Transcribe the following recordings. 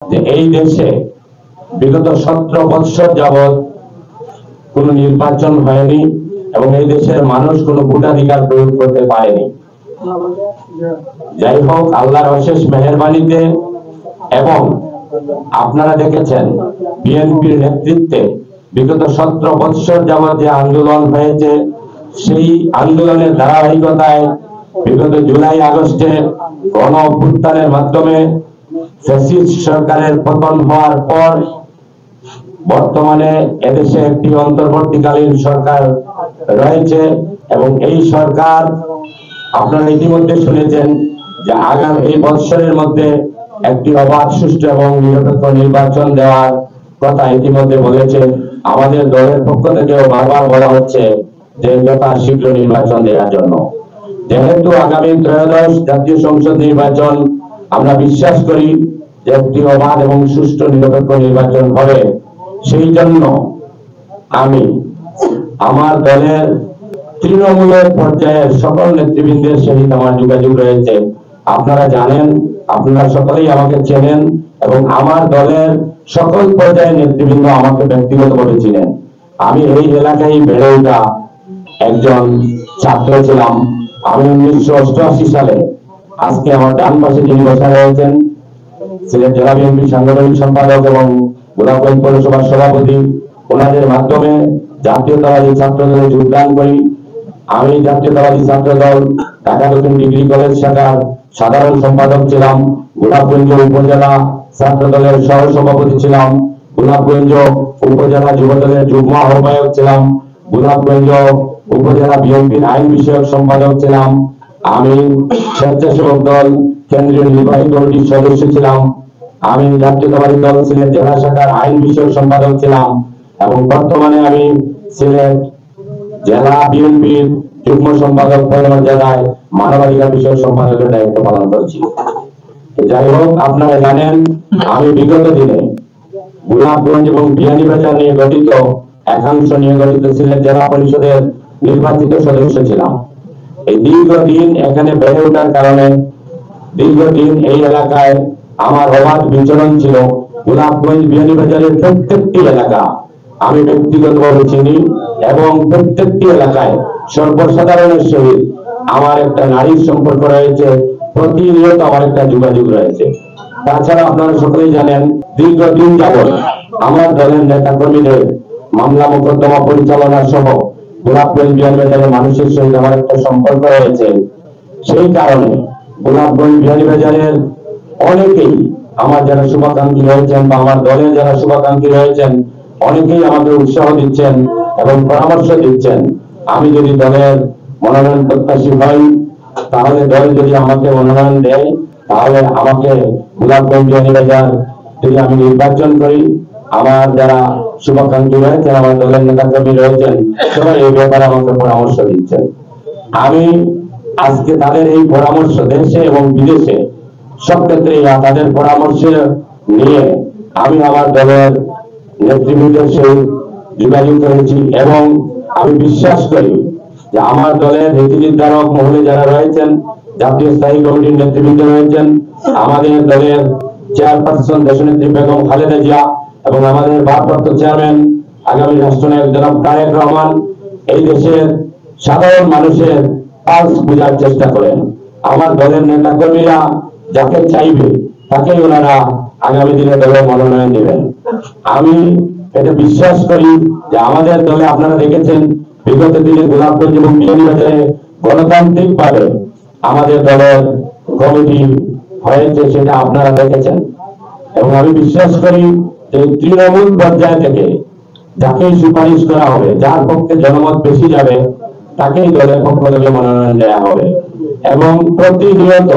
যে এই দেশে বিগত 17 বৎসর যাবৎ কোন নির্বাচন হয়নি এবং এই দেশের মানুষ কোনো ভোটাধিকার প্রয়োগ করতে পারেনি। যাই হোক, আল্লাহর অশেষ মেহেরবানিতে এবং আপনারা দেখেছেন বিএনপির নেতৃত্বে বিগত 17 বৎসর যাবৎ যে আন্দোলন হয়েছে, সেই আন্দোলনের ধারাবাহিকতায় বিগত জুলাই আগস্টে গণ অভ্যুত্থানের মাধ্যমে ফ্যাসিস্ট সরকারের পতন হওয়ার পর বর্তমানে এদেশে একটি অন্তর্বর্তীকালীন সরকার রয়েছে এবং এই সরকার আপনারা ইতিমধ্যে শুনেছেন যে আগামী এই বৎসরের মধ্যে একটি অবাধ, সুষ্ঠু এবং নিরপেক্ষ নির্বাচন দেওয়ার কথা ইতিমধ্যে বলেছে। আমাদের দলের পক্ষ থেকেও বারবার বলা হচ্ছে যে যথাশীঘ্র নির্বাচন দেওয়ার জন্য। যেহেতু আগামী ত্রয়োদশ জাতীয় সংসদ নির্বাচন আমরা বিশ্বাস করি যে একটি অবাধ এবং সুষ্ঠু নিরপেক্ষ নির্বাচন হবে, সেই জন্য আমি আমার দলের তৃণমূলের পর্যায়ের সকল নেতৃবৃন্দের সহিত আমার যোগাযোগ রয়েছে। আপনারা জানেন, আপনারা সকলেই আমাকে চেনেন এবং আমার দলের সকল পর্যায়ের নেতৃবৃন্দ আমাকে ব্যক্তিগতভাবে চিনেন। আমি এই এলাকায় বেড়ে ওঠা একজন ছাত্র ছিলাম। আমি 1988 সালে, আজকে আমার ডান পাশে যিনি বসা রয়েছেন সিলেট জেলা বিএনপি সাংগঠনিক সম্পাদক এবং গোলাপগঞ্জ পৌরসভার সভাপতি, ওনাদের মাধ্যমে জাতীয়তাবাদী ছাত্র দলে যোগদান করি। আমি জাতীয়তাবাদী ছাত্র দল ঢাকা দক্ষিণ ডিগ্রি কলেজ শাখার সাধারণ সম্পাদক ছিলাম। গোলাপগঞ্জ উপজেলা ছাত্র দলের সহ সভাপতি ছিলাম। গোলাপগঞ্জ উপজেলা যুব দলের যুগ্ম আহ্বায়ক ছিলাম। গোলাপগঞ্জ উপজেলা বিএনপির আইন বিষয়ক সম্পাদক ছিলাম। আমি স্বেচ্ছাসেবক দল কেন্দ্রীয় নির্বাহী কমিটির সদস্য ছিলাম। আমি জাতীয়তাবাদী দল সিলেট জেলা শাখার আইন বিষয়ক সম্পাদক ছিলাম এবং বর্তমানে আমি সিলেট জেলা বিএনপির যুগ্ম সম্পাদক জেলায় মানবাধিকার বিষয়ক সম্পাদকের দায়িত্ব পালন করছি। যাই হোক, আপনারা জানেন আমি বিগত দিনে গোলাপগঞ্জ এবং বিয়ানীবাজার নিয়ে গঠিত একাংশ নিয়ে গঠিত সিলেট জেলা পরিষদের নির্বাচিত সদস্য ছিলাম। এই দীর্ঘদিন এখানে বেড়ে ওঠার কারণে দীর্ঘদিন এই এলাকায় আমার অবাধ বিচরণ ছিল। গোলাপগঞ্জ বিয়ানীবাজারের প্রত্যেকটি এলাকা আমি ব্যক্তিগতভাবে চিনি এবং প্রত্যেকটি এলাকায় সর্বসাধারণের সহিত আমার একটা নারীর সম্পর্ক রয়েছে, প্রতিনিয়ত আমার একটা যোগাযোগ রয়েছে। তাছাড়া আপনারা সকলেই জানেন দীর্ঘদিন যাবৎ আমার দলের নেতা কর্মীদের মামলা মোকদ্দমা পরিচালনা সহ গোলাপগঞ্জ বিয়ানীবাজারের মানুষের সহিত আমার একটা সম্পর্ক রয়েছে। সেই কারণে গোলাপগঞ্জ বিয়ানীবাজারের অনেকেই আমার যারা শুভাকাঙ্ক্ষী রয়েছেন বা আমার দলের যারা শুভাকাঙ্ক্ষী রয়েছেন অনেকেই আমাকে উৎসাহ দিচ্ছেন এবং পরামর্শ দিচ্ছেন। আমি যদি দলের মনোনয়ন প্রত্যাশী হই, তাহলে দল যদি আমাকে মনোনয়ন দেয়, তাহলে আমাকে গোলাপগঞ্জ বিয়ানীবাজার যদি আমি নির্বাচন করি, আমার যারা শুভাকাঙ্ক্ষী রয়েছেন, আমার দলের নেতাকর্মী রয়েছেন, সবাই এই ব্যাপারে আমাকে পরামর্শ দিচ্ছেন। আমি আজকে তাদের এই পরামর্শ দেশে এবং বিদেশে সব ক্ষেত্রে তাদের পরামর্শ নিয়ে আমি আমার দলের নেতৃবৃন্দের সহিত যোগাযোগ করেছি এবং আমি বিশ্বাস করি যে আমার দলের নীতি নির্ধারক মহলে যারা রয়েছেন, জাতীয় স্থায়ী কমিটির নেতৃবৃন্দ রয়েছেন, আমাদের দলের চেয়ারপারসন দেশনেত্রী বেগম খালেদা জিয়া এবং আমাদের ভারপ্রাপ্ত চেয়ারম্যান আগামী রাষ্ট্রনায়ক জনাব তারেক রহমান এই দেশের সাধারণ মানুষের পালস বোঝার চেষ্টা করেন। আমার দলের নেতা কর্মীরা যাকে চাইবে তাকেই ওনারা আগামী দিনে দলের মনোনয়ন দেবেন। আমি এটা বিশ্বাস করি যে আমাদের দলে আপনারা দেখেছেন বিগত দিনে গোলাপগঞ্জ এবং বিয়ানীবাজারে গণতান্ত্রিক ভাবে আমাদের দলের কমিটি হয়েছে, সেটা আপনারা দেখেছেন এবং আমি বিশ্বাস করি যে তৃণমূল পর্যায় থেকে যাকেই সুপারিশ করা হবে, যার পক্ষে জনমত বেশি যাবে, তাকেই দলের পক্ষ থেকে মনোনয়ন দেওয়া হবে এবং প্রতিনিয়ত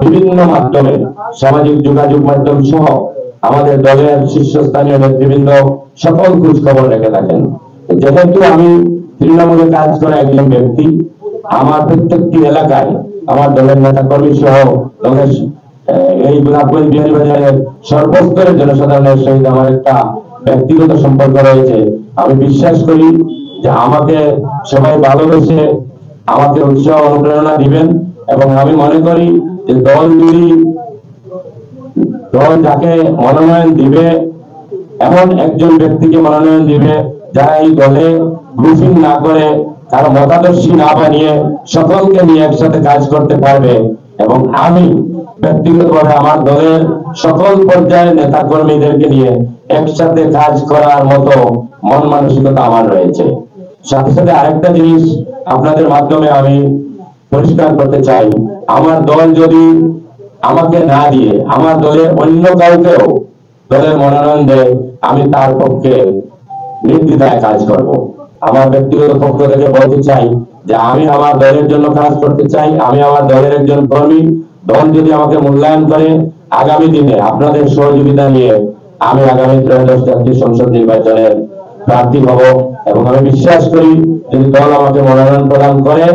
বিভিন্ন মাধ্যমে সামাজিক যোগাযোগ মাধ্যম সহ আমাদের দলের শীর্ষস্থানীয় নেতৃবৃন্দ সকল খোঁজ খবর রেখে থাকেন। যেহেতু আমি তৃণমূলে কাজ করা একজন ব্যক্তি, আমার প্রত্যেকটি এলাকায় আমার দলের নেতা কর্মী সহ দলের এই গোলাপগঞ্জ বিয়ানীবাজারের সর্বস্তরের জনসাধারণের সহিত আমার একটা ব্যক্তিগত সম্পর্ক রয়েছে। আমি বিশ্বাস করি যে আমাকে সবাই ভালোবেসে আমাকে উৎসাহ অনুপ্রেরণা দিবেন এবং আমি মনে করি যে দল যদি দল যাকে মনোনয়ন দিবে এমন একজন ব্যক্তিকে মনোনয়ন দিবে যারা এই দলে গ্রুপিং না করে, তার মতাদর্শী না বানিয়ে সকলকে নিয়ে একসাথে কাজ করতে পারবে। এবং আমি ব্যক্তিগতভাবে আমার দলের সকল পর্যায়ের নেতা কর্মীদেরকে নিয়ে একসাথে কাজ করার মতো মন মানসিকতা আমার রয়েছে। সাথে সাথে আরেকটা জিনিস আপনাদের মাধ্যমে আমি পরিষ্কার করতে চাই, আমার দল যদি আমাকে না দিয়ে আমার দলের অন্য কাউকেও দলের মনোনয়ন দেয়, আমি তার পক্ষে নির্দ্বিধায় কাজ করব। আমার ব্যক্তিগত পক্ষ থেকে বলতে চাই যে আমি আমার দলের জন্য কাজ করতে চাই, আমি আমার দলের একজন কর্মী। দল যদি আমাকে মূল্যায়ন করে, আগামী দিনে আপনাদের সহযোগিতা নিয়ে আমি আগামী ত্রয়োদশ জাতীয় সংসদ নির্বাচনের প্রার্থী হব। এবং আমি বিশ্বাস করি যদি দল আমাকে মনোনয়ন প্রদান করে,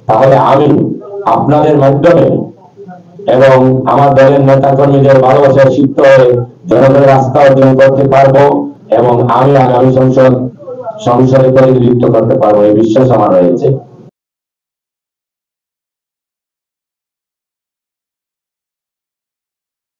তাহলে আমি আপনাদের মাধ্যমে এবং আমার দলের নেতা কর্মীদের ভালোবাসায় সিদ্ধ হয়ে জনগণের আস্থা অর্জন করতে পারবো এবং আমি আগামী সংসদে প্রতিনিধিত্ব করতে পারবো, এই বিশ্বাস আমার রয়েছে।